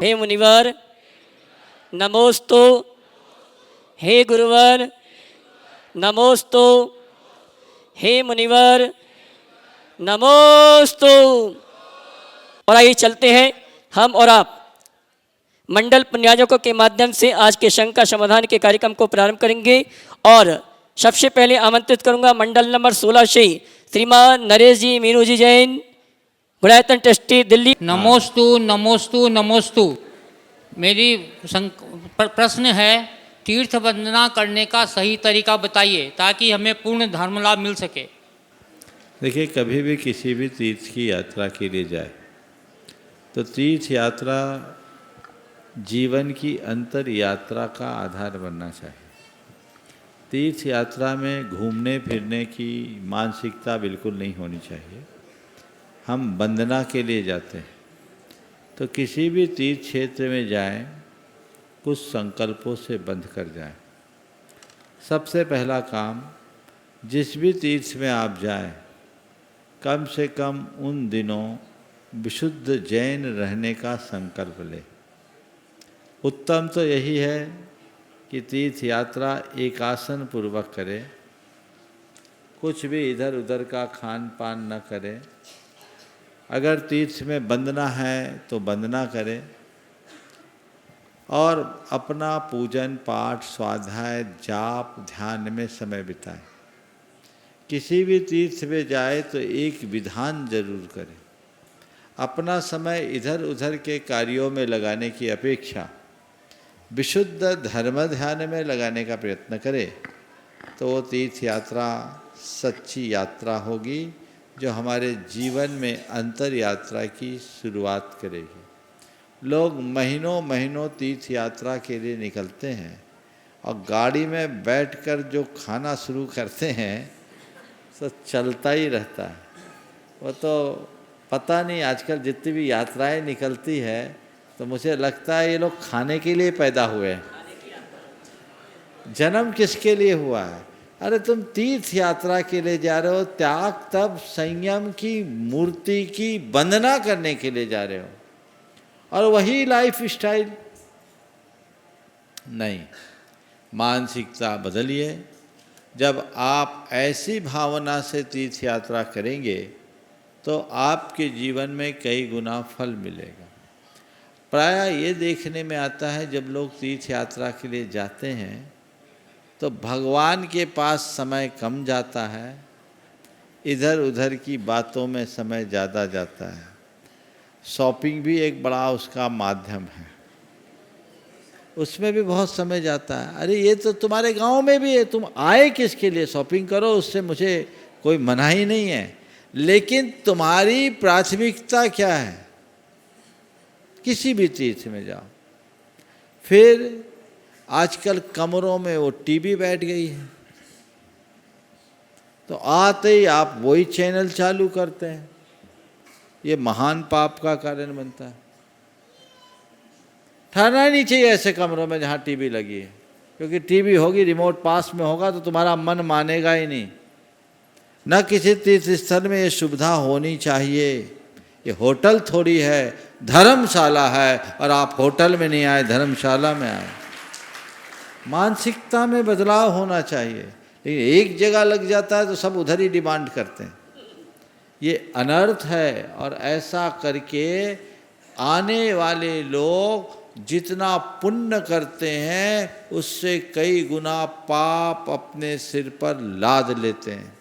हे मुनिवर नमोस्तु, हे गुरुवर नमोस्तु, हे मुनिवर नमोस्तु। और आइए चलते हैं हम और आप मंडल पुण्याजकों के माध्यम से आज के शंका समाधान के कार्यक्रम को प्रारंभ करेंगे। और सबसे पहले आमंत्रित करूंगा मंडल नंबर 16 से श्रीमान नरेश जी मीनू जी जैन, गुणायतन ट्रस्टी दिल्ली। नमोस्तु नमोस्तु नमोस्तु। मेरी प्रश्न है, तीर्थ वंदना करने का सही तरीका बताइए ताकि हमें पूर्ण धर्म लाभ मिल सके। देखिए, कभी भी किसी भी तीर्थ की यात्रा के लिए जाए तो तीर्थ यात्रा जीवन की अंतर यात्रा का आधार बनना चाहिए। तीर्थ यात्रा में घूमने फिरने की मानसिकता बिल्कुल नहीं होनी चाहिए। हम वंदना के लिए जाते हैं, तो किसी भी तीर्थ क्षेत्र में जाएं, कुछ संकल्पों से बंध कर जाएं। सबसे पहला काम, जिस भी तीर्थ में आप जाएं, कम से कम उन दिनों विशुद्ध जैन रहने का संकल्प लें। उत्तम तो यही है कि तीर्थ यात्रा एकासन पूर्वक करें, कुछ भी इधर उधर का खान पान न करें। अगर तीर्थ में वंदना है तो वंदना करें और अपना पूजन पाठ स्वाध्याय जाप ध्यान में समय बिताएं। किसी भी तीर्थ में जाए तो एक विधान जरूर करें। अपना समय इधर उधर के कार्यों में लगाने की अपेक्षा विशुद्ध धर्म ध्यान में लगाने का प्रयत्न करें, तो वो तीर्थ यात्रा सच्ची यात्रा होगी जो हमारे जीवन में अंतर यात्रा की शुरुआत करेगी। लोग महीनों महीनों तीर्थ यात्रा के लिए निकलते हैं और गाड़ी में बैठकर जो खाना शुरू करते हैं तो चलता ही रहता है। वो तो पता नहीं, आजकल जितनी भी यात्राएं निकलती है तो मुझे लगता है ये लोग खाने के लिए पैदा हुए हैं। जन्म किसके लिए हुआ है? अरे तुम तीर्थ यात्रा के लिए जा रहे हो, त्याग तप संयम की मूर्ति की वंदना करने के लिए जा रहे हो, और वही लाइफ स्टाइल नहीं। मानसिकता बदलिए। जब आप ऐसी भावना से तीर्थ यात्रा करेंगे तो आपके जीवन में कई गुना फल मिलेगा। प्रायः ये देखने में आता है, जब लोग तीर्थ यात्रा के लिए जाते हैं तो भगवान के पास समय कम जाता है, इधर उधर की बातों में समय ज़्यादा जाता है। शॉपिंग भी एक बड़ा उसका माध्यम है, उसमें भी बहुत समय जाता है। अरे ये तो तुम्हारे गांव में भी है, तुम आए किसके लिए? शॉपिंग करो, उससे मुझे कोई मनाही नहीं है, लेकिन तुम्हारी प्राथमिकता क्या है? किसी भी तीर्थ में जाओ। फिर आजकल कमरों में वो टीवी बैठ गई है, तो आते ही आप वही चैनल चालू करते हैं। ये महान पाप का कारण बनता है। ठहरना ही नहीं चाहिए ऐसे कमरों में जहाँ टीवी लगी है, क्योंकि टीवी होगी, रिमोट पास में होगा तो तुम्हारा मन मानेगा ही नहीं। न किसी तीर्थ स्थल में ये सुविधा होनी चाहिए। ये होटल थोड़ी है, धर्मशाला है, और आप होटल में नहीं आए, धर्मशाला में आए। मानसिकता में बदलाव होना चाहिए। लेकिन एक जगह लग जाता है तो सब उधर ही डिमांड करते हैं। ये अनर्थ है, और ऐसा करके आने वाले लोग जितना पुण्य करते हैं उससे कई गुना पाप अपने सिर पर लाद लेते हैं।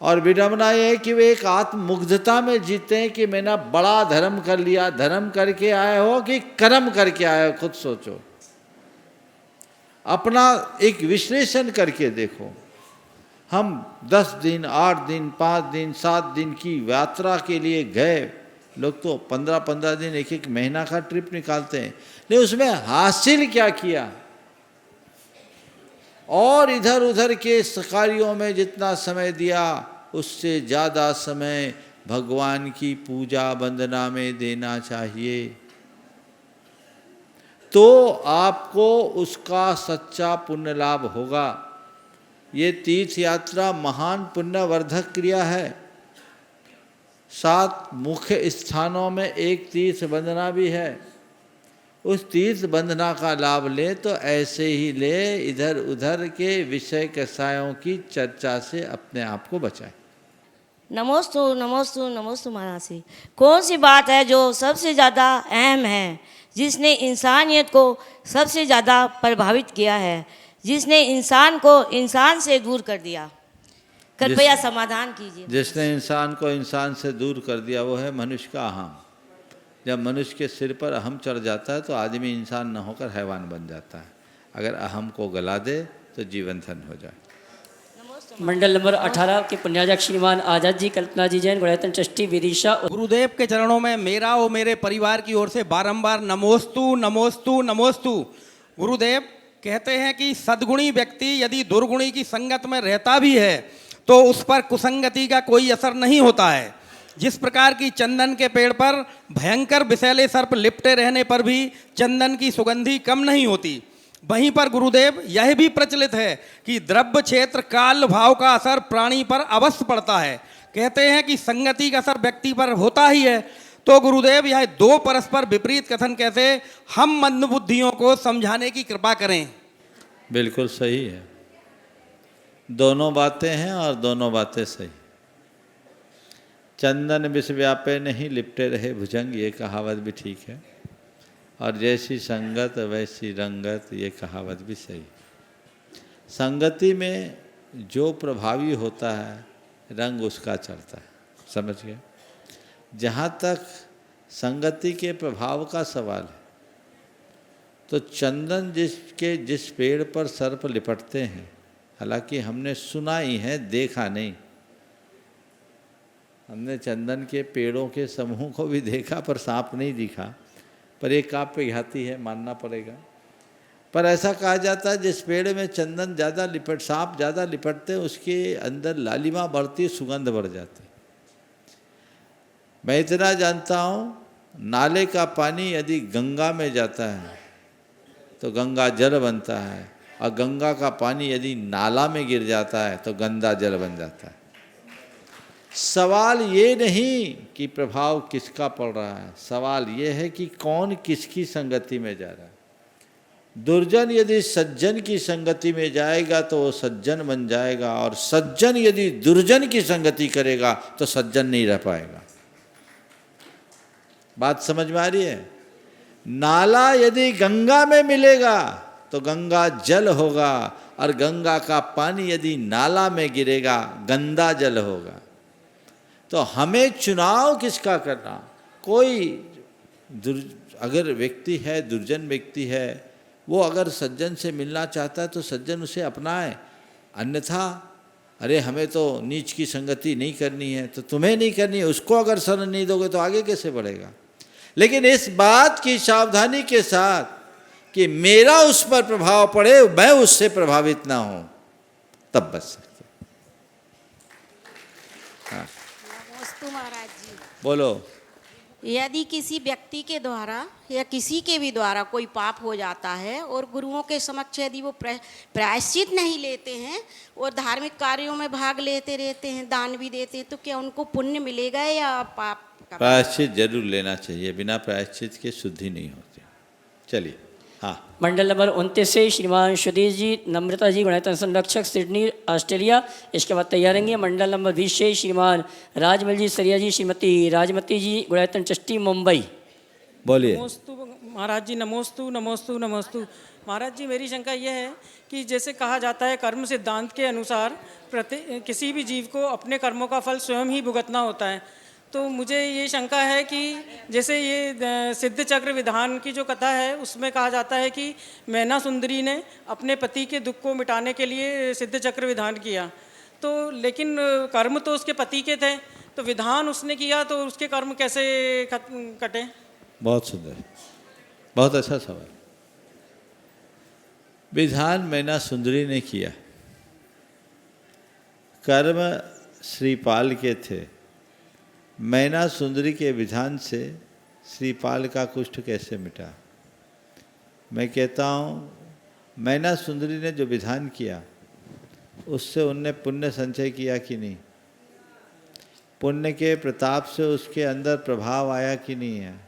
और विडंबना यह है कि वे एक आत्ममुग्धता में जीते हैं कि मैंने बड़ा धर्म कर लिया। धर्म करके आए हो कि कर्म करके आए हो, खुद सोचो। अपना एक विश्लेषण करके देखो। हम 10 दिन 8 दिन 5 दिन 7 दिन की यात्रा के लिए गए, लोग तो 15-15 दिन 1-1 महीना का ट्रिप निकालते हैं, लेकिन उसमें हासिल क्या किया? और इधर उधर के कार्यों में जितना समय दिया उससे ज़्यादा समय भगवान की पूजा वंदना में देना चाहिए, तो आपको उसका सच्चा पुण्य लाभ होगा। ये तीर्थ यात्रा महान पुण्यवर्धक क्रिया है। 7 मुख्य स्थानों में एक तीर्थ वंदना भी है। उस तीर्थ बंदना का लाभ ले तो ऐसे ही ले, इधर उधर के विषय कसायों की चर्चा से अपने आप को बचाए। नमोस्तु नमोस्तु नमोस्तु महाराज जी। कौन सी बात है जो सबसे ज़्यादा अहम है, जिसने इंसानियत को सबसे ज़्यादा प्रभावित किया है, जिसने इंसान को इंसान से दूर कर दिया? कृपया समाधान कीजिए। जिसने इंसान को इंसान से दूर कर दिया वो है मनुष्य का अहम। जब मनुष्य के सिर पर अहम चढ़ जाता है तो आदमी इंसान न होकर हैवान बन जाता है। अगर अहम को गला दे तो जीवन धन हो जाए। मंडल नंबर 18 के पुण्याजक श्रीमान आजाद जी, कल्पना जी जैन, गुणायतन ट्रस्टी विदिशा। गुरुदेव के चरणों में मेरा और मेरे परिवार की ओर से बारंबार नमोस्तु नमोस्तु नमोस्तु। गुरुदेव कहते हैं कि सद्गुणी व्यक्ति यदि दुर्गुणी की संगत में रहता भी है तो उस पर कुसंगति का कोई असर नहीं होता है। जिस प्रकार की चंदन के पेड़ पर भयंकर विषैले सर्प लिपटे रहने पर भी चंदन की सुगंधी कम नहीं होती, वहीं पर गुरुदेव यह भी प्रचलित है कि द्रव्य क्षेत्र काल भाव का असर प्राणी पर अवश्य पड़ता है। कहते हैं कि संगति का असर व्यक्ति पर होता ही है। तो गुरुदेव यह दो परस्पर विपरीत कथन कैसे हम मंदबुद्धियों को समझाने की कृपा करें? बिल्कुल सही है, दोनों बातें हैं और दोनों बातें सही। चंदन विष व्यापे नहीं लिपटे रहे भुजंग, ये कहावत भी ठीक है, और जैसी संगत वैसी रंगत, ये कहावत भी सही। संगति में जो प्रभावी होता है रंग उसका चढ़ता है, समझ गए। जहाँ तक संगति के प्रभाव का सवाल है तो चंदन जिस पेड़ पर सर्प लिपटते हैं, हालांकि हमने सुना ही है, देखा नहीं। हमने चंदन के पेड़ों के समूह को भी देखा पर सांप नहीं दिखा, पर एक काव्य घाती है, मानना पड़ेगा। पर ऐसा कहा जाता है जिस पेड़ में चंदन ज़्यादा सांप ज़्यादा लिपटते हैं उसके अंदर लालिमा बढ़ती, सुगंध बढ़ जाती। मैं इतना जानता हूँ, नाले का पानी यदि गंगा में जाता है तो गंगा जल बनता है, और गंगा का पानी यदि नाला में गिर जाता है तो गंदा जल बन जाता है। सवाल ये नहीं कि प्रभाव किसका पड़ रहा है, सवाल ये है कि कौन किसकी संगति में जा रहा है। दुर्जन यदि सज्जन की संगति में जाएगा तो वो सज्जन बन जाएगा, और सज्जन यदि दुर्जन की संगति करेगा तो सज्जन नहीं रह पाएगा। बात समझ में आ रही है? नाला यदि गंगा में मिलेगा तो गंगा जल होगा, और गंगा का पानी यदि नाला में गिरेगा गंदा जल होगा। तो हमें चुनाव किसका करना? कोई अगर व्यक्ति है, दुर्जन व्यक्ति है, वो अगर सज्जन से मिलना चाहता है तो सज्जन उसे अपनाए, अन्यथा अरे हमें तो नीच की संगति नहीं करनी है, तो तुम्हें नहीं करनी है, उसको अगर शरण नहीं दोगे तो आगे कैसे बढ़ेगा। लेकिन इस बात की सावधानी के साथ कि मेरा उस पर प्रभाव पड़े, मैं उससे प्रभावित ना हूं, तब बच सकते। हाँ नमस्ते महाराज जी। बोलो। यदि किसी व्यक्ति के द्वारा या किसी के भी द्वारा कोई पाप हो जाता है और गुरुओं के समक्ष यदि वो प्रायश्चित नहीं लेते हैं और धार्मिक कार्यों में भाग लेते रहते हैं, दान भी देते हैं, तो क्या उनको पुण्य मिलेगा या पाप? प्रायश्चित जरूर लेना चाहिए, बिना प्रायश्चित के शुद्धि नहीं होती। चलिए। हाँ। मंडल नंबर 29 से श्रीमान सुधीर जी, नम्रता जी, गुणायतन संरक्षक, सिडनी ऑस्ट्रेलिया। इसके बाद तैयार रहेंगे मंडल नंबर 20 से श्रीमान राजमल जी, सरिया जी, श्रीमती राजमती जी, गुणायतन ट्रस्टी, मुंबई। बोलिए। नमोस्तु महाराज जी, नमोस्तु नमोस्तु नमोस्तु। महाराज जी, मेरी शंका यह है कि जैसे कहा जाता है कर्म सिद्धांत के अनुसार किसी भी जीव को अपने कर्मों का फल स्वयं ही भुगतना होता है, तो मुझे ये शंका है कि जैसे ये सिद्ध चक्र विधान की जो कथा है उसमें कहा जाता है कि मैना सुंदरी ने अपने पति के दुख को मिटाने के लिए सिद्ध चक्र विधान किया, तो लेकिन कर्म तो उसके पति के थे, तो विधान उसने किया तो उसके कर्म कैसे कटे? बहुत सुंदर, बहुत अच्छा सवाल। विधान मैना सुंदरी ने किया, कर्म श्रीपाल के थे। मैना सुंदरी के विधान से श्रीपाल का कुष्ठ कैसे मिटा? मैं कहता हूँ मैना सुंदरी ने जो विधान किया उससे उनने पुण्य संचय किया कि नहीं? पुण्य के प्रताप से उसके अंदर प्रभाव आया कि नहीं है?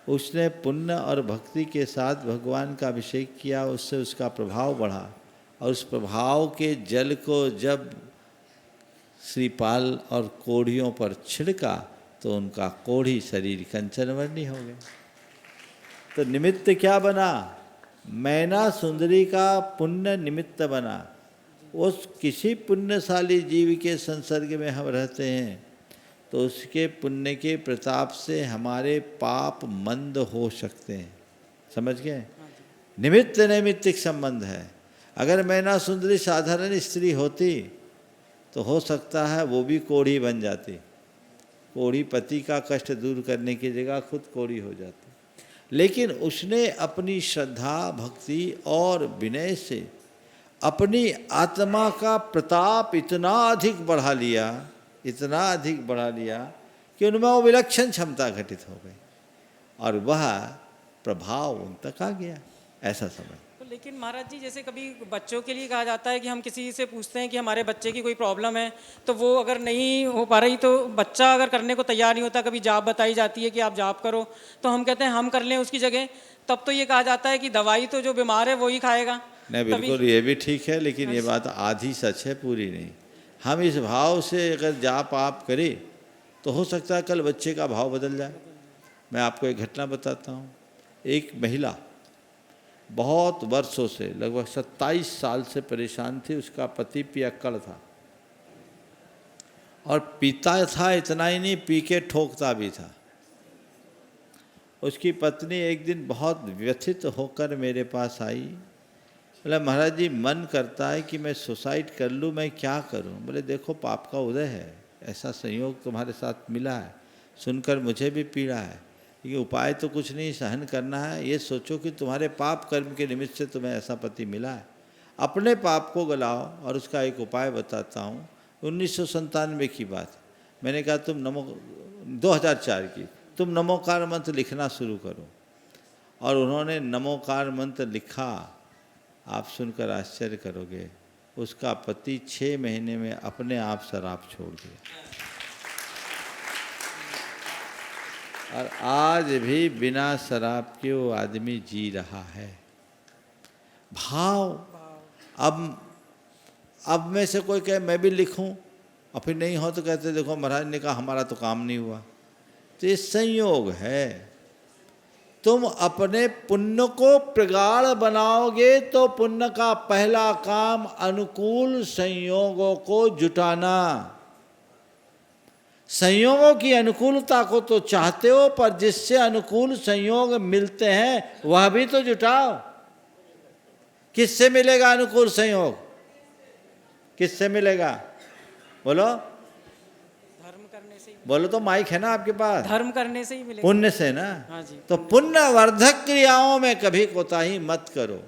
उसने पुण्य और भक्ति के साथ भगवान का अभिषेक किया, उससे उसका प्रभाव बढ़ा और उस प्रभाव के जल को जब श्रीपाल और कोढ़ियों पर छिड़का तो उनका कोढ़ी शरीर कंचनवर्णी हो गया। तो निमित्त क्या बना? मैना सुंदरी का पुण्य निमित्त बना। उस किसी पुण्यशाली जीव के संसर्ग में हम रहते हैं तो उसके पुण्य के प्रताप से हमारे पाप मंद हो सकते हैं। समझ गए? निमित्त नैमित्तिक संबंध है। अगर मैना सुंदरी साधारण स्त्री होती तो हो सकता है वो भी कोढ़ी बन जाती। कोढ़ी पति का कष्ट दूर करने की जगह खुद कोढ़ी हो जाती। लेकिन उसने अपनी श्रद्धा, भक्ति और विनय से अपनी आत्मा का प्रताप इतना अधिक बढ़ा लिया कि उनमें वो विलक्षण क्षमता घटित हो गई और वह प्रभाव उन तक आ गया। ऐसा समझ। लेकिन महाराज जी, जैसे कभी बच्चों के लिए कहा जाता है कि हम किसी से पूछते हैं कि हमारे बच्चे की कोई प्रॉब्लम है, तो वो अगर नहीं हो पा रही तो बच्चा अगर करने को तैयार नहीं होता, कभी जाप बताई जाती है कि आप जाप करो, तो हम कहते हैं हम कर लें उसकी जगह, तब तो ये कहा जाता है कि दवाई तो जो बीमार है वही खाएगा। नहीं, बिल्कुल ये भी ठीक है, लेकिन ये बात आधी सच है, पूरी नहीं। हम इस भाव से अगर जाप आप करें तो हो सकता है कल बच्चे का भाव बदल जाए। मैं आपको एक घटना बताता हूँ। एक महिला बहुत वर्षों से, लगभग 27 साल से परेशान थी। उसका पति पियक्कड़ था और पीता था, इतना ही नहीं, पी के ठोकता भी था। उसकी पत्नी एक दिन बहुत व्यथित होकर मेरे पास आई। बोला, महाराज जी मन करता है कि मैं सुसाइड कर लूँ, मैं क्या करूँ? बोले, देखो पाप का उदय है, ऐसा संयोग तुम्हारे साथ मिला है, सुनकर मुझे भी पीड़ा है, ये उपाय तो कुछ नहीं, सहन करना है। ये सोचो कि तुम्हारे पाप कर्म के निमित्त से तुम्हें ऐसा पति मिला है, अपने पाप को गलाओ और उसका एक उपाय बताता हूँ। 1997 की बात है। मैंने कहा तुम 2004 की, तुम नमोकार मंत्र लिखना शुरू करो। और उन्होंने नमोकार मंत्र लिखा। आप सुनकर आश्चर्य करोगे, उसका पति 6 महीने में अपने आप शराब छोड़ दिया और आज भी बिना शराब के वो आदमी जी रहा है। भाव। अब में से कोई कहे मैं भी लिखूं और फिर नहीं हो तो कहते देखो महाराज ने कहा हमारा तो काम नहीं हुआ। तो ये संयोग है। तुम अपने पुण्य को प्रगाढ़ बनाओगे तो पुण्य का पहला काम अनुकूल संयोगों को जुटाना। संयोगों की अनुकूलता को तो चाहते हो, पर जिससे अनुकूल संयोग मिलते हैं वह भी तो जुटाओ। किससे मिलेगा अनुकूल संयोग? किससे मिलेगा? बोलो, धर्म करने से ही, बोलो तो माइक है ना आपके पास। धर्म करने से ही मिलेगा। पुण्य से ना। हाँ जी। तो पुण्यवर्धक क्रियाओं में कभी कोताही मत करो।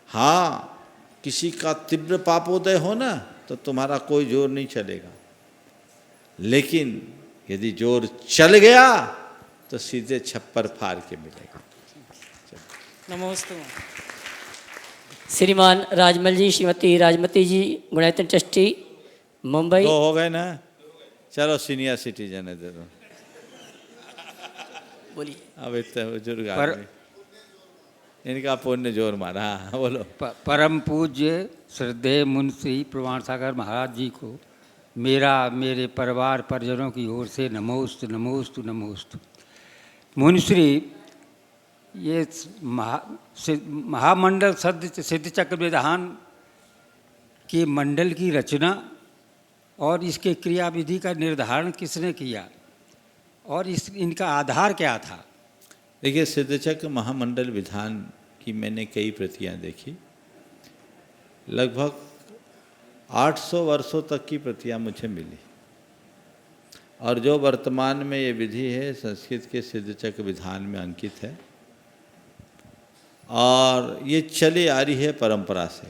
हाँ, किसी का तीव्र पापोदय हो ना तो तुम्हारा कोई जोर नहीं चलेगा, लेकिन यदि जोर चल गया तो सीधे छप्पर फाड़ के मिलेगा। नमोस्तु। श्रीमान राजमल जी, श्रीमती राजमती जी, गुणायतन ट्रस्टी, मुंबई। 2 हो गए ना? चलो सीनियर सिटीजन है, दे दो। बोलिए। अब इतने बुजुर्ग आदमी, इनका पुण्य जोर मारा। हाँ, बोलो। परम पूज्य श्रद्धेय मुंशी प्रवाण सागर महाराज जी को मेरे परिवार परिजनों की ओर से नमोस्तु नमोस्तु नमोस्तु। मुंशी, ये महामंडल सिद्ध चक्र विधान के मंडल की रचना और इसके क्रियाविधि का निर्धारण किसने किया और इनका आधार क्या था? देखिए, सिद्धचक्र महामंडल विधान की मैंने कई प्रतियां देखी। लगभग 800 वर्षों तक की प्रतियां मुझे मिली और जो वर्तमान में ये विधि है संस्कृत के सिद्धचक्र विधान में अंकित है और ये चली आ रही है परंपरा से।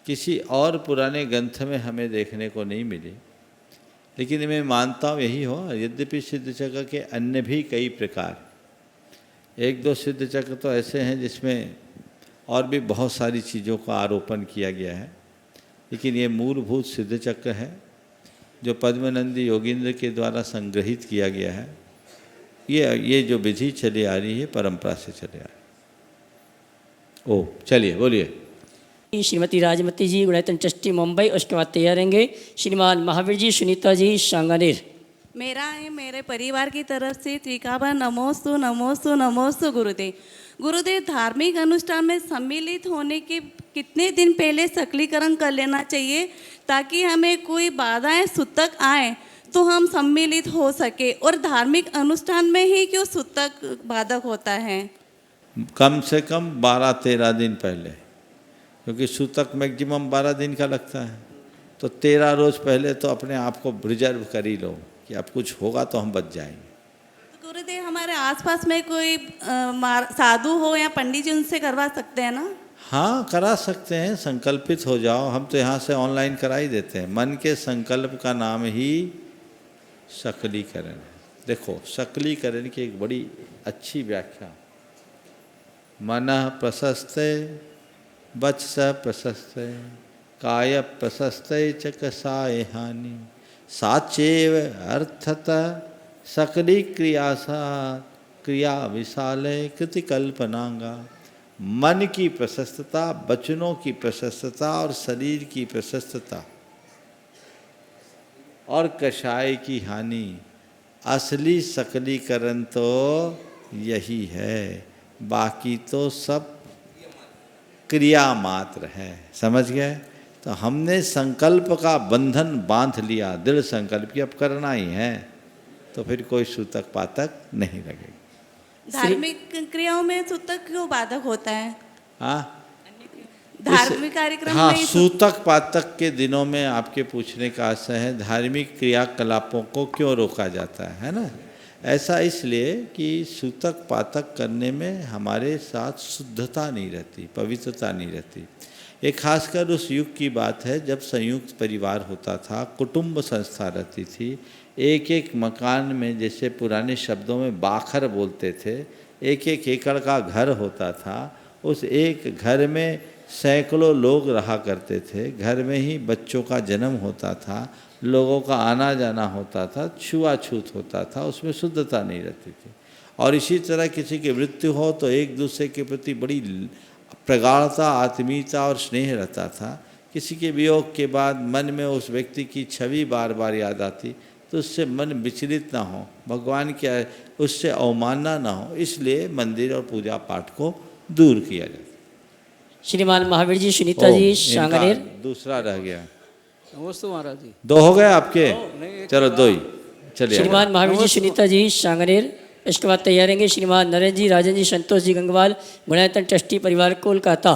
किसी और पुराने ग्रंथ में हमें देखने को नहीं मिली, लेकिन मैं मानता हूँ यही हो। यद्यपि सिद्धचक्र के अन्य भी कई प्रकार, 1-2 सिद्धचक्र तो ऐसे हैं जिसमें और भी बहुत सारी चीज़ों का आरोपण किया गया है, लेकिन ये मूलभूत सिद्धचक्र है जो पद्मनंदी योगींद्र के द्वारा संग्रहित किया गया है। ये जो विधि चली आ रही है परंपरा से चली आ रही है। ओ चलिए बोलिए। श्रीमती राजमती जी गुणायतन ट्रस्टी मुंबई, उसके बाद तैयार रहेंगे श्रीमान महावीर जी सुनीता जी सांगानेर। मेरा है मेरे परिवार की तरफ से त्रिकाबा नमोस्तु नमोस्तु नमोस्तु गुरुदेव। गुरुदेव, धार्मिक अनुष्ठान में सम्मिलित होने के कितने दिन पहले सकलीकरण कर लेना चाहिए ताकि हमें कोई बाधाएं सूतक आए तो हम सम्मिलित हो सके, और धार्मिक अनुष्ठान में ही क्यों सूतक बाधक होता है? कम से कम 12-13 दिन पहले, क्योंकि सूतक मैक्सिमम 12 दिन का लगता है, तो 13 रोज पहले तो अपने आप को रिजर्व कर ही लो कि अब कुछ होगा तो हम बच जाएंगे। तो गुरुदेव, हमारे आसपास में कोई साधु हो या पंडित जी, उनसे करवा सकते हैं ना? हाँ करा सकते हैं, संकल्पित हो जाओ। हम तो यहाँ से ऑनलाइन करा ही देते हैं। मन के संकल्प का नाम ही सकलीकरण है। देखो सकलीकरण की एक बड़ी अच्छी व्याख्या, मनः प्रशस्ते वचस प्रशस्ते काय प्रशस्ते च कसाय हानि साचेव अर्थत सकली क्रियासा क्रिया विशाले कृति कल्पनांगा। मन की प्रशस्तता, वचनों की प्रशस्तता और शरीर की प्रशस्तता और कषाय की हानि, असली सकलीकरण तो यही है, बाकी तो सब क्रिया मात्र है। समझ गए? तो हमने संकल्प का बंधन बांध लिया, दृढ़ संकल्प की अब करना ही है, तो फिर कोई सूतक पातक नहीं लगेगा। धार्मिक क्रियाओं में सूतक क्यों बाधक होता है? हाँ धार्मिक कार्यक्रम हाँ, में सूतक पातक के दिनों में आपके पूछने का आशय है धार्मिक क्रियाकलापों को क्यों रोका जाता है ना? ऐसा इसलिए कि सूतक पातक करने में हमारे साथ शुद्धता नहीं रहती, पवित्रता नहीं रहती। ये खासकर उस युग की बात है जब संयुक्त परिवार होता था, कुटुंब संस्था रहती थी। एक एक मकान में, जैसे पुराने शब्दों में बाखर बोलते थे, एक एक एकड़ का घर होता था। उस एक घर में सैकड़ों लोग रहा करते थे। घर में ही बच्चों का जन्म होता था, लोगों का आना जाना होता था, छुआछूत होता था, उसमें शुद्धता नहीं रहती थी। और इसी तरह किसी की मृत्यु हो तो एक दूसरे के प्रति बड़ी प्रगाढ़ता, आत्मीयता और स्नेह रहता था। किसी के वियोग के बाद मन में उस व्यक्ति की छवि बार बार याद आती, तो उससे मन विचलित ना हो, भगवान की उससे अवमानना ना हो, इसलिए मंदिर और पूजा पाठ को दूर किया जाता। श्रीमान महावीर जी सुनीता जी सांगानेर। दूसरा रह गया। नमस्ते महाराज जी। 2 हो गए आपके? चलो 2 ही चलिए। श्रीमान महावीर जी सुनीता जी सांगानेर, इसके बाद तैयार रहेंगे श्रीमान नरेंद्र जी, राजन जी, संतोष जी गंगवाल, गुणायतन ट्रस्टी परिवार कोलकाता।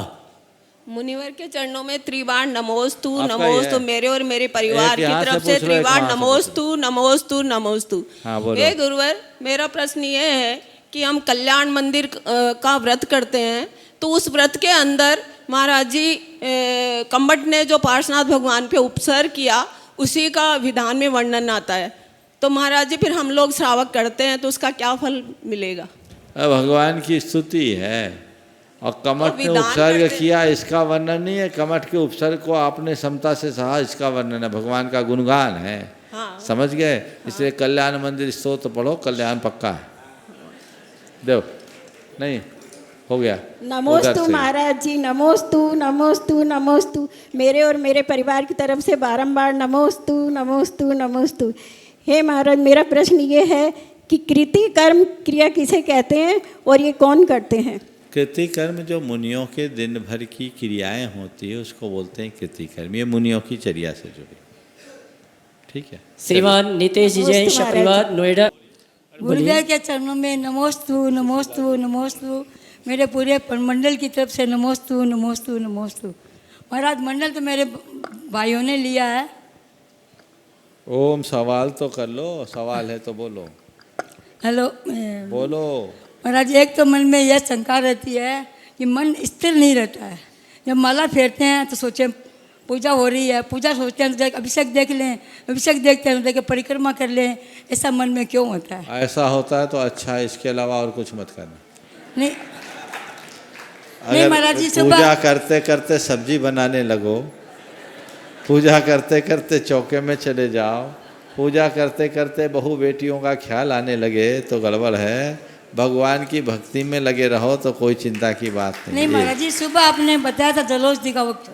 मुनिवर के चरणों में त्रिवार नमोस्तु आपका नमोस्तु, ये मेरे और मेरे परिवार की यहाँ तरफ से से पूछ लो, एक त्रिवार वहाँ से नमोस्तु नमोस्तु नमोस्तु। हाँ, बोलो। हे गुरुवर, मेरा प्रश्न ये है कि हम कल्याण मंदिर का व्रत करते हैं, तो उस व्रत के अंदर महाराज जी कम्बट ने जो पार्श्वनाथ भगवान पे उपसर्ग किया, उसी का विधान में वर्णन आता है। तो महाराज जी फिर हम लोग श्रावक करते हैं तो उसका क्या फल मिलेगा? भगवान की स्तुति है, और कमठ ने उपसर्ग किया, इसका वर्णन नहीं है। कमठ के उपसर्ग को आपने समता से सहा, इसका वर्णन है, भगवान का गुणगान है। हाँ। समझ गए? इसलिए कल्याण मंदिर स्तोत्र पढ़ो, कल्याण पक्का है। दो नहीं हो गया। नमोस्तु महाराज जी, नमोस्तु नमोस्तु नमोस्तु, मेरे और मेरे परिवार की तरफ से बारंबार नमोस्तु नमोस्तु नमोस्तु। हे महाराज, मेरा प्रश्न ये है कि कृति कर्म क्रिया किसे कहते हैं और ये कौन करते हैं? कृति कर्म जो मुनियों के दिन भर की क्रियाएं होती है उसको बोलते हैं कृति कर्म। ये मुनियों की चर्या से जुड़ी। ठीक है। श्रीमान नीतेश जी जैन परिवार नोएडा। गुरुदेव के चरणों में नमोस्तु नमोस्तु नमोस्तु, मेरे पूरे मंडल की तरफ से नमोस्तु नमोस्तु नमोस्तु। महाराज, मंडल तो मेरे भाइयों ने लिया है। ओम, सवाल तो कर लो, सवाल है तो बोलो। हेलो, बोलो महाराज। एक तो मन में यह शंका रहती है कि मन स्थिर नहीं रहता है। जब माला फेरते हैं तो सोचे पूजा हो रही है, पूजा सोचते हैं तो अभिषेक देख लें, अभिषेक देखते हैं तो देखे परिक्रमा कर लें, ऐसा मन में क्यों होता है? ऐसा होता है तो अच्छा है, इसके अलावा और कुछ मत करना। नहीं अगर महाराज जी, पूजा करते करते सब्जी बनाने लगो, पूजा करते करते चौके में चले जाओ, पूजा करते करते बहू बेटियों का ख्याल आने लगे तो गड़बड़ है। भगवान की भक्ति में लगे रहो तो कोई चिंता की बात नहीं। नहीं महाराज जी, सुबह आपने बताया था जलोष्दी का वक्त,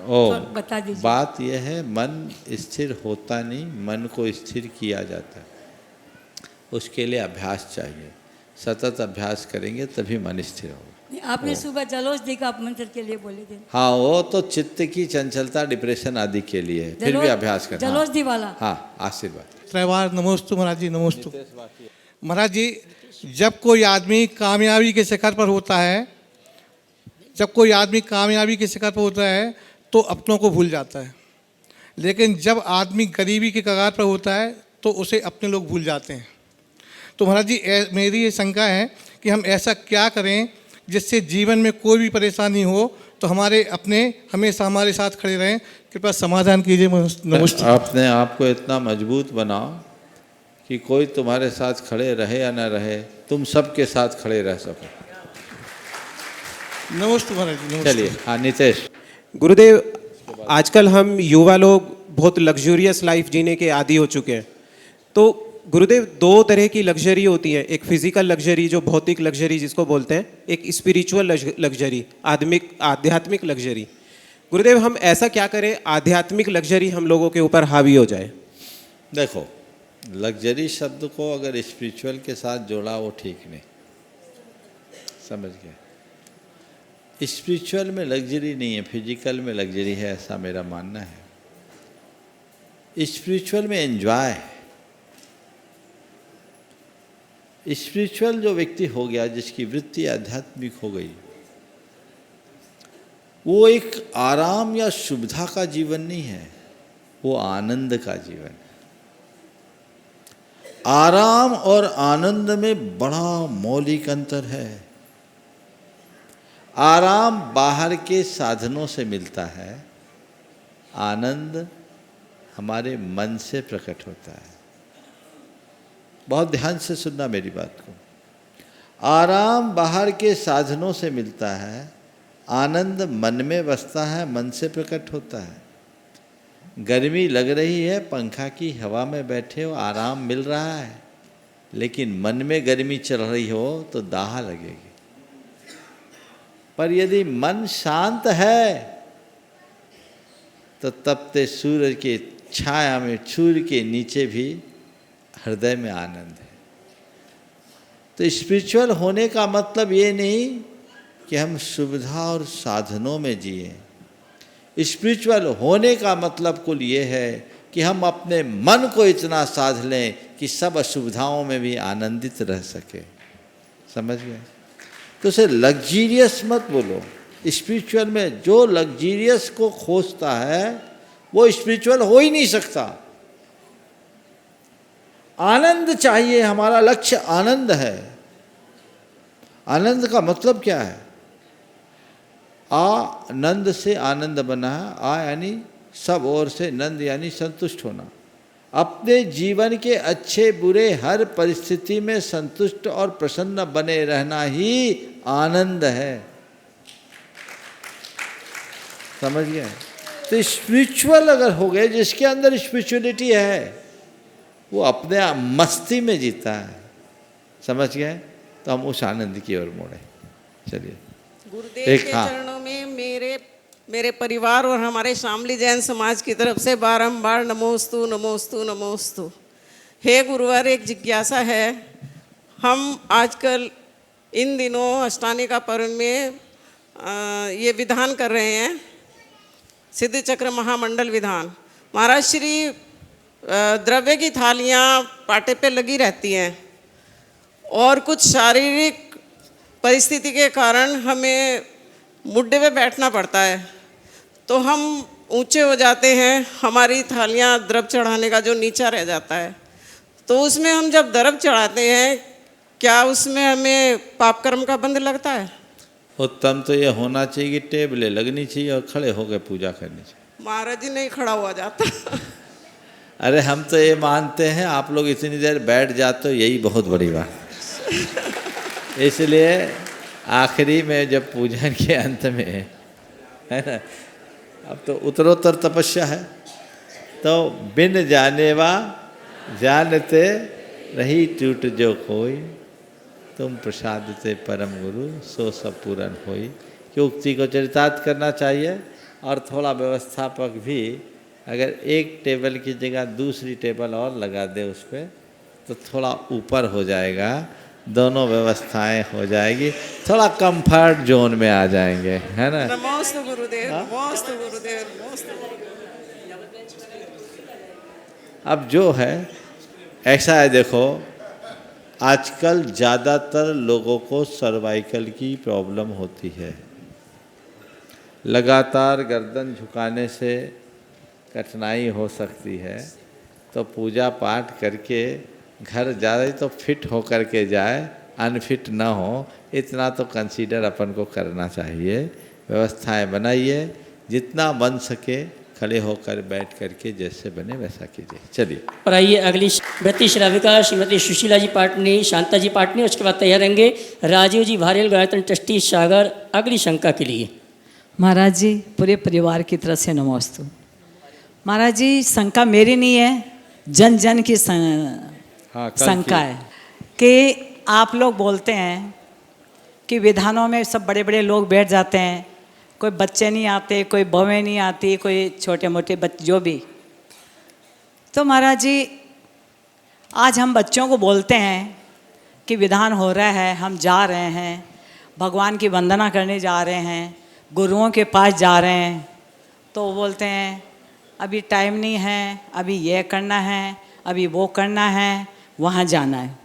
बता दीजिए। बात यह है, मन स्थिर होता नहीं, मन को स्थिर किया जाता है। उसके लिए अभ्यास चाहिए, सतत अभ्यास करेंगे तभी मन स्थिर होगा। आपने सुबह जलोष्दी का मंत्र के लिए बोले थे। हाँ, वो तो चित्त की चंचलता, डिप्रेशन आदि के लिए है, फिर भी अभ्यास करना। जलोष्दी वाला। हाँ, आशीर्वाद। त्रैवार नमोस्तु महाराज जी, नमोस्तु महाराज जी। जब कोई आदमी कामयाबी के शिखर पर होता है, जब कोई आदमी कामयाबी के शिखर पर होता है तो अपनों को भूल जाता है, लेकिन जब आदमी गरीबी के कगार पर होता है तो उसे अपने लोग भूल जाते हैं। तो महाराज जी, मेरी ये शंका है कि हम ऐसा क्या करें जिससे जीवन में कोई भी परेशानी हो तो हमारे अपने हमेशा हमारे साथ खड़े रहें। कृपया समाधान कीजिए। नमस्ते। अपने आप को इतना मजबूत बनाओ कि कोई तुम्हारे साथ खड़े रहे या न रहे, तुम सबके साथ खड़े रह सको। नमस्ते महाराज जी। चलिए, हाँ नितेश। गुरुदेव, आजकल हम युवा लोग बहुत लग्जूरियस लाइफ जीने के आदी हो चुके हैं। तो गुरुदेव, दो तरह की लग्जरी होती है, एक फिजिकल लग्जरी जो भौतिक लग्जरी जिसको बोलते हैं, एक स्पिरिचुअल लग्जरी आध्यात्मिक लग्जरी। गुरुदेव, हम ऐसा क्या करें आध्यात्मिक लग्जरी हम लोगों के ऊपर हावी हो जाए? देखो, लग्जरी शब्द को अगर स्पिरिचुअल के साथ जोड़ा वो ठीक नहीं, समझ गए। स्पिरिचुअल में लग्जरी नहीं है, फिजिकल में लग्जरी है, ऐसा मेरा मानना है। स्पिरिचुअल में एंजॉय है। स्पिरिचुअल जो व्यक्ति हो गया, जिसकी वृत्ति आध्यात्मिक हो गई, वो एक आराम या सुविधा का जीवन नहीं है, वो आनंद का जीवन है। आराम और आनंद में बड़ा मौलिक अंतर है। आराम बाहर के साधनों से मिलता है, आनंद हमारे मन से प्रकट होता है। बहुत ध्यान से सुनना मेरी बात को। आराम बाहर के साधनों से मिलता है, आनंद मन में बसता है, मन से प्रकट होता है। गर्मी लग रही है, पंखा की हवा में बैठे हो, आराम मिल रहा है, लेकिन मन में गर्मी चल रही हो तो दाह लगेगी। पर यदि मन शांत है तो तपते सूरज के छाया में, सूर्य के नीचे भी हृदय में आनंद है। तो स्पिरिचुअल होने का मतलब ये नहीं कि हम सुविधा और साधनों में जिए। स्पिरिचुअल होने का मतलब कुल ये है कि हम अपने मन को इतना साध लें कि सब असुविधाओं में भी आनंदित रह सके। समझ गए? तो उसे लग्जीरियस मत बोलो। स्पिरिचुअल में जो लग्जीरियस को खोजता है वो स्पिरिचुअल हो ही नहीं सकता। आनंद चाहिए, हमारा लक्ष्य आनंद है। आनंद का मतलब क्या है? आनंद से आनंद बना है। आ यानी सब ओर से, नंद यानी संतुष्ट होना। अपने जीवन के अच्छे बुरे हर परिस्थिति में संतुष्ट और प्रसन्न बने रहना ही आनंद है। समझ गए? तो स्पिरिचुअल अगर हो गए, जिसके अंदर स्पिरिचुअलिटी है, वो अपने मस्ती में जीता है। समझ गए? तो हम उस आनंद की ओर मोड़े। चलिए, गुरुदेव के चरणों में मेरे परिवार और हमारे शामली जैन समाज की तरफ से बारंबार नमोस्तु नमोस्तु नमोस्तु। हे गुरुवर, एक जिज्ञासा है। हम आजकल इन दिनों अष्टानी का पर्व में ये विधान कर रहे हैं, सिद्ध चक्र महामंडल विधान। महाराज श्री द्रव्य की थालियाँ पाटे पे लगी रहती हैं और कुछ शारीरिक परिस्थिति के कारण हमें मुड्डे पे बैठना पड़ता है, तो हम ऊंचे हो जाते हैं। हमारी थालियाँ द्रव्य चढ़ाने का जो नीचा रह जाता है, तो उसमें हम जब द्रव्य चढ़ाते हैं, क्या उसमें हमें पाप कर्म का बंध लगता है? उत्तम तो ये होना चाहिए कि टेबलें लगनी चाहिए और खड़े होकर पूजा करनी चाहिए। महाराज जी नहीं खड़ा हुआ जाता। अरे हम तो ये मानते हैं, आप लोग इतनी देर बैठ जाते हो, यही बहुत बड़ी बात। इसलिए आखिरी में जब पूजन के अंत में है ना, अब तो उत्तरोत्तर तपस्या है, तो बिन जाने वा जानते रही टूट जो कोई, तुम प्रसाद से परम गुरु सो सब पूरन होई। कि उक्ति को चरितार्थ करना चाहिए। और थोड़ा व्यवस्थापक भी अगर एक टेबल की जगह दूसरी टेबल और लगा दे उस पर, तो थोड़ा ऊपर हो जाएगा, दोनों व्यवस्थाएं हो जाएगी, थोड़ा कंफर्ट जोन में आ जाएंगे, है ना। नमोस्तु गुरुदेव, नमोस्तु गुरुदेव, नमोस्तु। अब जो है ऐसा है, देखो आजकल ज़्यादातर लोगों को सर्वाइकल की प्रॉब्लम होती है। लगातार गर्दन झुकाने से कठिनाई हो सकती है, तो पूजा पाठ करके घर जाए तो फिट हो करके जाए, अनफिट ना हो, इतना तो कंसीडर अपन को करना चाहिए। व्यवस्थाएं बनाइए, जितना बन सके खड़े होकर बैठ करके जैसे बने वैसा कीजिए। चलिए और आइए अगली व्रती श्राविका श्रीमती सुशीला जी पाटनी, शांता जी पाटनी, उसके बाद तैयार रहेंगे राजीव जी भारेल, गायत्री ट्रस्टी सागर, अगली शंका के लिए। महाराज जी पूरे परिवार की तरफ से नमोस्तु। महाराज जी शंका मेरी नहीं है, जन जन की शंका है कि आप लोग बोलते हैं कि विधानों में सब बड़े बड़े लोग बैठ जाते हैं, कोई बच्चे नहीं आते, कोई बहुएं नहीं आती, कोई छोटे मोटे बच्चे जो भी। तो महाराज जी आज हम बच्चों को बोलते हैं कि विधान हो रहा है, हम जा रहे हैं, भगवान की वंदना करने जा रहे हैं, गुरुओं के पास जा रहे हैं, तो वो बोलते हैं अभी टाइम नहीं है, अभी ये करना है, अभी वो करना है, वहाँ जाना है।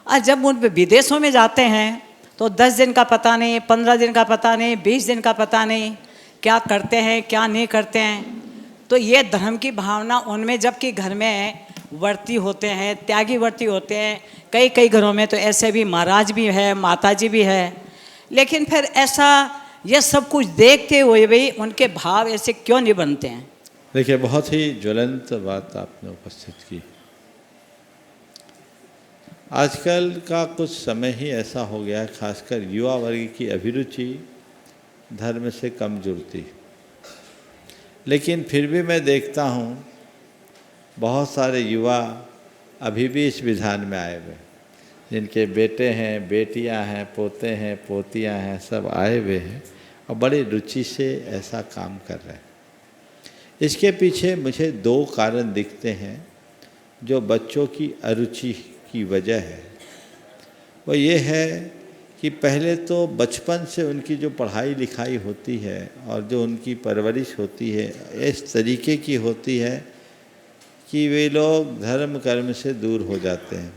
और जब उन विदेशों में जाते हैं तो 10 दिन का पता नहीं, 15 दिन का पता नहीं, 20 दिन का पता नहीं, क्या करते हैं क्या नहीं करते हैं। तो ये धर्म की भावना उनमें, जबकि घर में व्रती होते हैं, त्यागी व्रती होते हैं, कई कई घरों में तो ऐसे भी महाराज भी है, माता जी भी है, लेकिन फिर ऐसा ये सब कुछ देखते हुए भी उनके भाव ऐसे क्यों नहीं बनते हैं। देखिए बहुत ही ज्वलंत बात आपने उपस्थित की। आजकल का कुछ समय ही ऐसा हो गया है, खासकर युवा वर्ग की अभिरुचि धर्म से कम जुड़ती। लेकिन फिर भी मैं देखता हूँ बहुत सारे युवा अभी भी इस विधान में आए हुए, जिनके बेटे हैं, बेटियां हैं, पोते हैं, पोतियां हैं, सब आए हुए हैं और बड़ी रुचि से ऐसा काम कर रहे हैं। इसके पीछे मुझे 2 कारण दिखते हैं जो बच्चों की अरुचि की वजह है। वो ये है कि पहले तो बचपन से उनकी जो पढ़ाई लिखाई होती है और जो उनकी परवरिश होती है इस तरीके की होती है कि वे लोग धर्म कर्म से दूर हो जाते हैं।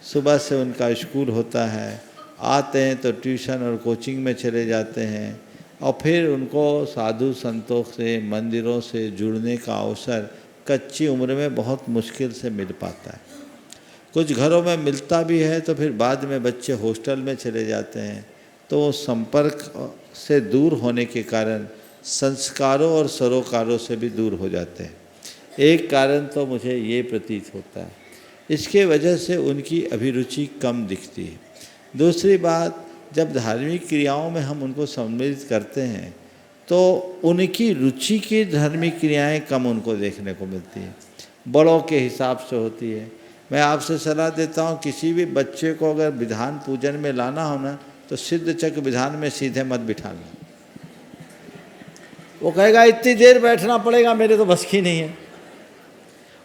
सुबह से उनका स्कूल होता है, आते हैं तो ट्यूशन और कोचिंग में चले जाते हैं, और फिर उनको साधु संतों से, मंदिरों से जुड़ने का अवसर कच्ची उम्र में बहुत मुश्किल से मिल पाता है। कुछ घरों में मिलता भी है तो फिर बाद में बच्चे हॉस्टल में चले जाते हैं, तो संपर्क से दूर होने के कारण संस्कारों और सरोकारों से भी दूर हो जाते हैं। एक कारण तो मुझे ये प्रतीत होता है, इसके वजह से उनकी अभिरुचि कम दिखती है। दूसरी बात, जब धार्मिक क्रियाओं में हम उनको सम्मिलित करते हैं तो उनकी रुचि की धार्मिक क्रियाएं कम उनको देखने को मिलती हैं, बड़ों के हिसाब से होती है। मैं आपसे सलाह देता हूँ, किसी भी बच्चे को अगर विधान पूजन में लाना हो ना, तो सिद्ध चक्र विधान में सीधे मत बिठाना। वो कहेगा इतनी देर बैठना पड़ेगा, मेरे तो बस की नहीं है।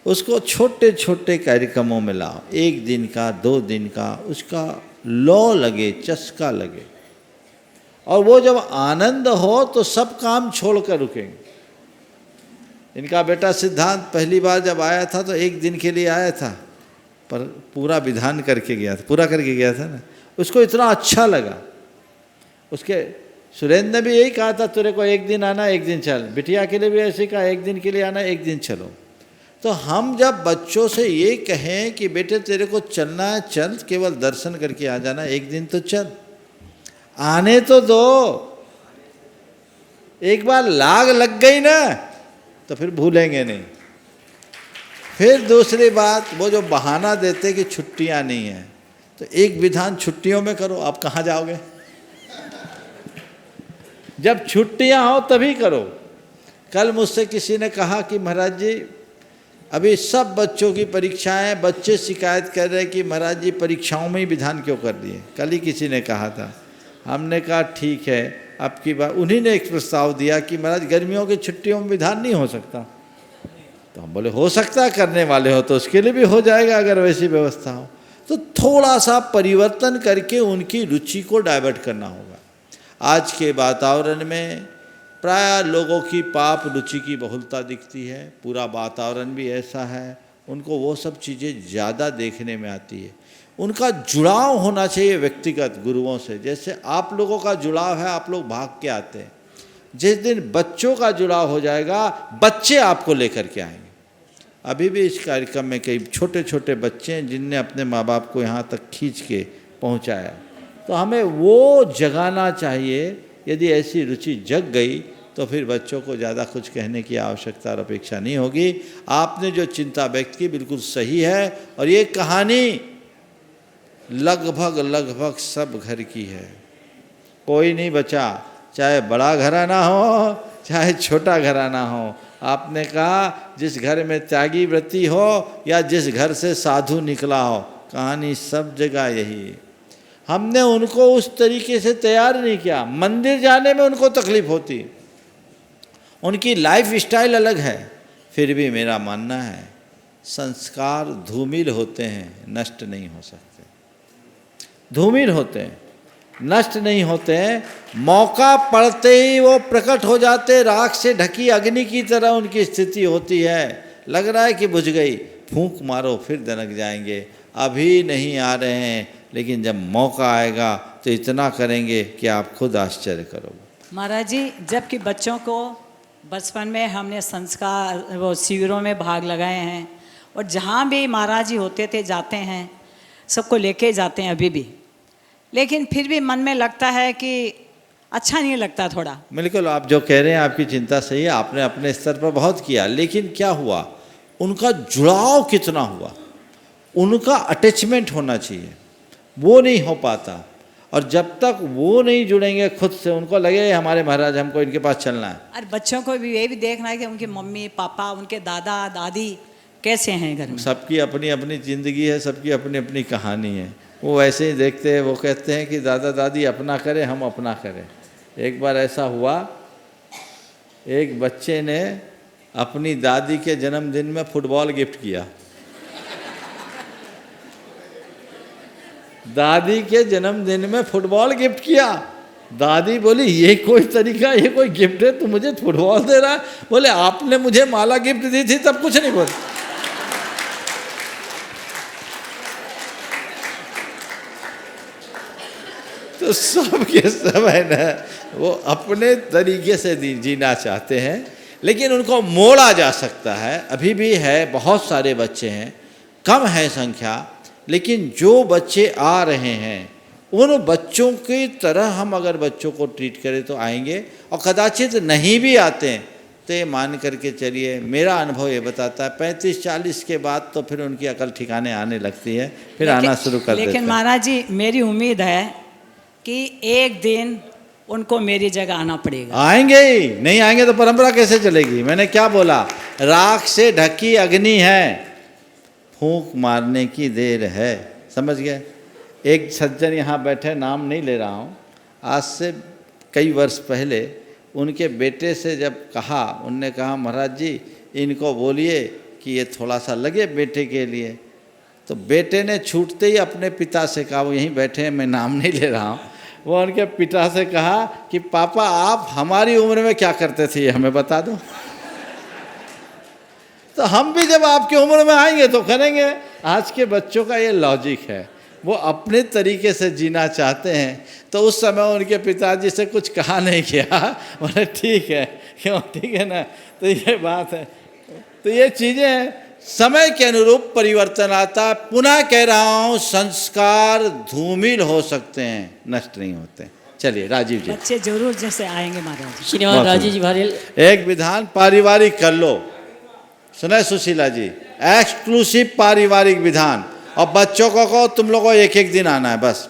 उसको छोटे छोटे कार्यक्रमों में लाओ, 1 दिन का, 2 दिन का, उसका लौ लगे, चस्का लगे, और वो जब आनंद हो तो सब काम छोड़कर रुकेंगे। इनका बेटा सिद्धांत पहली बार जब आया था तो 1 दिन के लिए आया था, पर पूरा विधान करके गया था, पूरा करके गया था ना, उसको इतना अच्छा लगा। उसके सुरेंद्र ने भी यही कहा था, तेरे को 1 दिन आना 1 दिन चल। बिटिया के लिए भी ऐसे कहा, 1 दिन के लिए आना 1 दिन चलो। तो हम जब बच्चों से ये कहें कि बेटे तेरे को चलना है, चल, केवल दर्शन करके आ जाना, 1 दिन तो चल, आने तो दो। एक बार लाग लग गई ना तो फिर भूलेंगे नहीं। फिर दूसरी बात, वो जो बहाना देते कि छुट्टियां नहीं हैं, तो एक विधान छुट्टियों में करो, आप कहाँ जाओगे? जब छुट्टियां हो तभी करो। कल मुझसे किसी ने कहा कि महाराज जी अभी सब बच्चों की परीक्षाएं, बच्चे शिकायत कर रहे हैं कि महाराज जी परीक्षाओं में ही विधान क्यों कर दिए। कल ही किसी ने कहा था, हमने कहा ठीक है, अब की बार उन्हीं ने एक प्रस्ताव दिया कि महाराज गर्मियों की छुट्टियों में विधान नहीं हो सकता। तो हम बोले हो सकता है, करने वाले हो तो उसके लिए भी हो जाएगा अगर वैसी व्यवस्था हो। तो थोड़ा सा परिवर्तन करके उनकी रुचि को डाइवर्ट करना होगा। आज के वातावरण में प्राय लोगों की पाप रुचि की बहुलता दिखती है, पूरा वातावरण भी ऐसा है, उनको वो सब चीज़ें ज़्यादा देखने में आती है। उनका जुड़ाव होना चाहिए व्यक्तिगत गुरुओं से, जैसे आप लोगों का जुड़ाव है, आप लोग भाग के आते हैं। जिस दिन बच्चों का जुड़ाव हो जाएगा, बच्चे आपको लेकर के आएंगे। अभी भी इस कार्यक्रम में कई छोटे छोटे बच्चे हैं जिनने अपने माँ बाप को यहाँ तक खींच के पहुँचाया। तो हमें वो जगाना चाहिए। यदि ऐसी रुचि जग गई तो फिर बच्चों को ज़्यादा कुछ कहने की आवश्यकता और अपेक्षा नहीं होगी। आपने जो चिंता व्यक्त की बिल्कुल सही है, और ये कहानी लगभग सब घर की है, कोई नहीं बचा, चाहे बड़ा घराना हो चाहे छोटा घराना हो। आपने कहा जिस घर में त्यागी व्रति हो या जिस घर से साधु निकला हो, कहानी सब जगह यही है। हमने उनको उस तरीके से तैयार नहीं किया। मंदिर जाने में उनको तकलीफ होती, उनकी लाइफ स्टाइल अलग है। फिर भी मेरा मानना है संस्कार धूमिल होते हैं, नष्ट नहीं हो सकते। धूमिल होते हैं, नष्ट नहीं होते हैं। मौका पड़ते ही वो प्रकट हो जाते, राख से ढकी अग्नि की तरह उनकी स्थिति होती है। लग रहा है कि बुझ गई, फूंक मारो फिर दनक जाएंगे। अभी नहीं आ रहे हैं, लेकिन जब मौका आएगा तो इतना करेंगे कि आप खुद आश्चर्य करोगे। महाराज जी, जबकि बच्चों को बचपन में हमने संस्कार वो शिविरों में भाग लगाए हैं, और जहाँ भी महाराज जी होते थे जाते हैं, सबको लेके जाते हैं अभी भी, लेकिन फिर भी मन में लगता है कि अच्छा नहीं लगता थोड़ा। बिल्कुल, आप जो कह रहे हैं आपकी चिंता सही है। आपने अपने स्तर पर बहुत किया, लेकिन क्या हुआ, उनका जुड़ाव कितना हुआ, उनका अटैचमेंट होना चाहिए, वो नहीं हो पाता। और जब तक वो नहीं जुड़ेंगे खुद से, उनको लगे हमारे महाराज हमको इनके पास चलना है। और बच्चों को भी ये भी देखना है कि उनके मम्मी पापा, उनके दादा दादी कैसे हैं घर में। सबकी अपनी अपनी ज़िंदगी है, सबकी अपनी अपनी कहानी है। वो ऐसे ही देखते हैं, वो कहते हैं कि दादा दादी अपना करें, हम अपना करें। एक बार ऐसा हुआ, एक बच्चे ने अपनी दादी के जन्मदिन में फुटबॉल गिफ्ट किया। दादी के जन्मदिन में फुटबॉल गिफ्ट किया। दादी बोली ये कोई तरीका, ये कोई गिफ्ट है, तू मुझे फुटबॉल दे रहा है? बोले आपने मुझे माला गिफ्ट दी थी तब कुछ नहीं बोल। तो सब के सब है ना, वो अपने तरीके से जीना चाहते हैं, लेकिन उनको मोड़ा जा सकता है। अभी भी है, बहुत सारे बच्चे हैं, कम है संख्या, लेकिन जो बच्चे आ रहे हैं उन बच्चों की तरह हम अगर बच्चों को ट्रीट करें तो आएंगे। और कदाचित नहीं भी आते हैं तो ये मान करके चलिए, मेरा अनुभव ये बताता है 35-40 के बाद तो फिर उनकी अकल ठिकाने आने लगती है, फिर आना शुरू कर देते हैं। लेकिन महाराज जी, मेरी उम्मीद है कि एक दिन उनको मेरी जगह आना पड़ेगा। आएंगे ही, नहीं आएंगे तो परंपरा कैसे चलेगी। मैंने क्या बोला, राख से ढकी अग्नि है, फूंक मारने की देर है। समझ गए। एक सज्जन यहाँ बैठे, नाम नहीं ले रहा हूँ, आज से कई वर्ष पहले उनके बेटे से जब कहा, उनने कहा महाराज जी इनको बोलिए कि ये थोड़ा सा लगे बेटे के लिए। तो बेटे ने छूटते ही अपने पिता से कहा, वो यहीं बैठे हैं, मैं नाम नहीं ले रहा हूँ, वो उनके पिता से कहा कि पापा आप हमारी उम्र में क्या करते थे ये हमें बता दो। तो हम भी जब आपकी उम्र में आएंगे तो करेंगे। आज के बच्चों का ये लॉजिक है, वो अपने तरीके से जीना चाहते हैं। तो उस समय उनके पिताजी से कुछ कहा नहीं किया, बोले ठीक है, क्यों ठीक है ना। तो ये बात है, तो ये चीज़ें हैं, समय के अनुरूप परिवर्तन आता है। पुनः कह रहा हूँ, संस्कार धूमिल हो सकते हैं, नष्ट नहीं होते। चलिए राजीव जी। बच्चे जरूर जैसे आएंगे महाराज जी। श्रीमान राजीव जी भारेल। एक विधान पारिवारिक कर लो, सुने सुशीला जी, एक्सक्लूसिव पारिवारिक विधान, और बच्चों को कहो तुम लोगों को एक एक दिन आना है बस।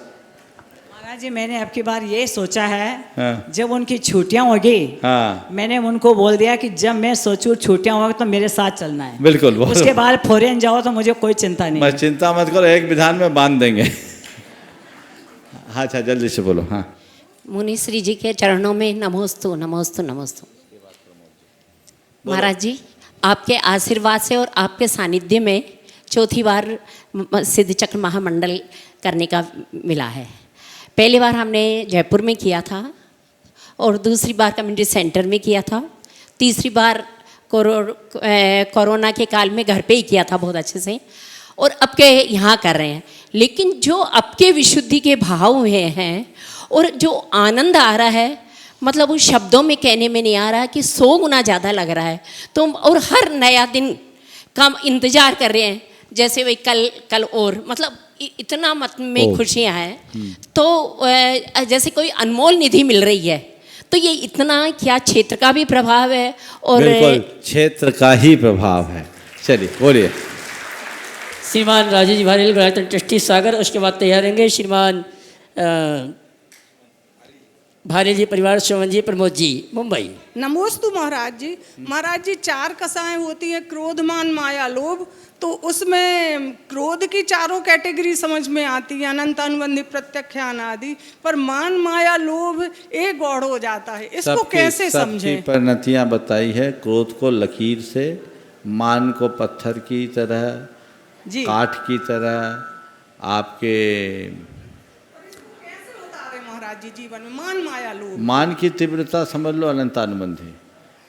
महाराज जी मैंने आपकी बार ये सोचा है, हाँ। जब उनकी छुट्टियां होगी, हाँ मैंने उनको बोल दिया कि जब मैं सोचूं छुट्टियां होगी तो मेरे साथ चलना है। बिल्कुल, बहुत- उसके बाद फॉरेन जाओ तो मुझे कोई चिंता नहीं। बस चिंता मत करो, एक विधान में बांध देंगे। हाँ अच्छा जल्दी से बोलो। हाँ मुनि श्री जी के चरणों में नमोस्तु नमोस्तु नमोस्तु। महाराज जी आपके आशीर्वाद से और आपके सानिध्य में चौथी बार सिद्ध चक्र महामंडल करने का मिला है। पहली बार हमने जयपुर में किया था और दूसरी बार कम्युनिटी सेंटर में किया था, तीसरी बार कोरोना के काल में घर पे ही किया था बहुत अच्छे से, और अब के यहाँ कर रहे हैं। लेकिन जो अब के विशुद्धि के भाव हुए हैं और जो आनंद आ रहा है, मतलब उस शब्दों में कहने में नहीं आ रहा कि 100 गुना ज़्यादा लग रहा है। तो और हर नया दिन का इंतज़ार कर रहे हैं, जैसे वही कल और मतलब इतना मत में खुशियाँ हैं। तो जैसे कोई अनमोल निधि मिल रही है। तो ये इतना क्या क्षेत्र का भी प्रभाव है? और बिल्कुल क्षेत्र का ही प्रभाव है। चलिए बोलिए। श्रीमान राजेश भारेल गुरायतन ट्रस्टी सागर, उसके बाद तैयार रहेंगे श्रीमान भारेल जी परिवार श्रवण जी प्रमोद जी मुंबई। नमोस्तु महाराज जी। महाराज जी 4 कसाएं होती हैं, क्रोध मान माया लोभ। तो उसमें क्रोध की चारों कैटेगरी समझ में आती है, अनंत अनुबंधी प्रत्याख्यान आदि, पर मान माया लोभ एक गौड़ हो जाता है। इसको कैसे समझें? सबकी परिणतियाँ बताई है। क्रोध को लकीर से, मान को पत्थर की तरह, काठ की तरह आपके महाराज जी जीवन में मान माया लोभ। मान की तीव्रता समझ लो अनंतानुबंधी,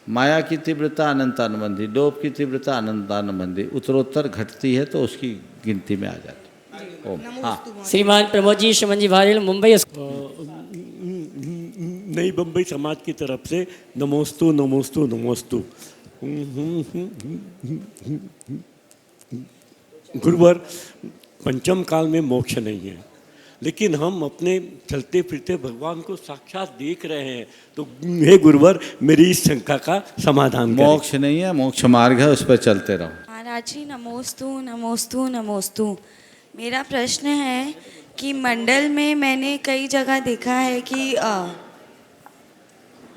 माया की तीव्रता अनंतानुबंधी, लोभ की तीव्रता अनंतानुबंधी, उत्तरोत्तर घटती है तो उसकी गिनती में आ जाती है। ओम। हाँ श्रीमान प्रमोद जी श्रवण जी भारेल मुंबई। नई बम्बई समाज की तरफ से नमोस्तु नमोस्तु नमोस्तु। गुरुवर पंचम काल में मोक्ष नहीं है, लेकिन हम अपने चलते फिरते भगवान को साक्षात देख रहे हैं। तो हे गुरुवर मेरी इस शंका का समाधान करें। मोक्ष नहीं है, मोक्ष मार्ग है, उस पर चलते रहो। महाराज जी नमोस्तु नमोस्तु नमोस्तु। मेरा प्रश्न है कि मंडल में मैंने कई जगह देखा है कि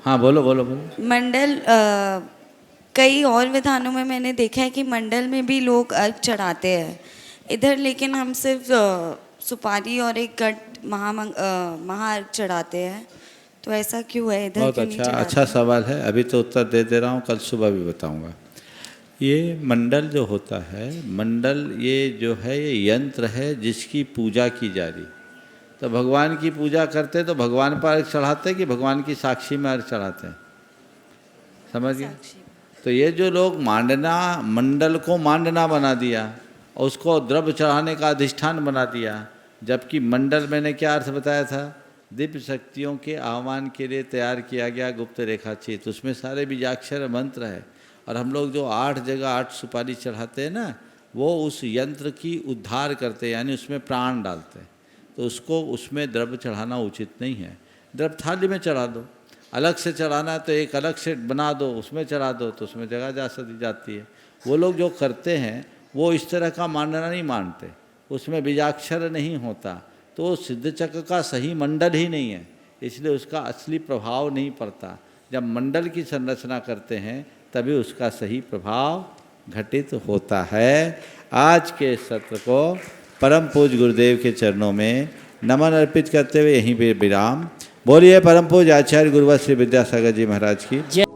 हाँ बोलो बोलो बोलो। मंडल कई और विधानों में मैंने देखा है कि मंडल में भी लोग अर्घ चढ़ाते हैं इधर, लेकिन हम सिर्फ सुपारी और एक गट महाअर्घ चढ़ाते हैं। तो ऐसा क्यों है इधर? बहुत अच्छा सवाल है। अभी तो उत्तर दे दे रहा हूँ, कल सुबह भी बताऊँगा। ये मंडल जो होता है, मंडल ये जो है ये यंत्र है जिसकी पूजा की जा रही। तो भगवान की पूजा करते तो भगवान पर अर्घ चढ़ाते कि भगवान की साक्षी में अर्घ चढ़ाते हैं? समझ गए? तो ये जो लोग मांडना, मंडल को मांडना बना दिया और उसको द्रव्य चढ़ाने का अधिष्ठान बना दिया, जबकि मंडल मैंने क्या अर्थ बताया था? दिव्य शक्तियों के आह्वान के लिए तैयार किया गया गुप्त रेखा चित। उसमें सारे बीजाक्षर मंत्र है। और हम लोग जो 8 जगह 8 सुपारी चढ़ाते हैं ना, वो उस यंत्र की उद्धार करते हैं, यानी उसमें प्राण डालते हैं। तो उसको उसमें द्रव्य चढ़ाना उचित नहीं है। द्रव्य थाली में चढ़ा दो, अलग से चढ़ाना है तो एक अलग से बना दो, उसमें चढ़ा दो, तो उसमें जगह जा दी जाती है। वो लोग जो करते हैं वो इस तरह का मानना नहीं मानते, उसमें बीजाक्षर नहीं होता, तो वो सिद्ध चक्र का सही मंडल ही नहीं है, इसलिए उसका असली प्रभाव नहीं पड़ता। जब मंडल की संरचना करते हैं तभी उसका सही प्रभाव घटित होता है। आज के सत्र को परम पूज्य गुरुदेव के चरणों में नमन अर्पित करते हुए यहीं पे विराम। बोलिए परम पूज्य आचार्य गुरुवर श्री विद्यासागर जी महाराज की जय।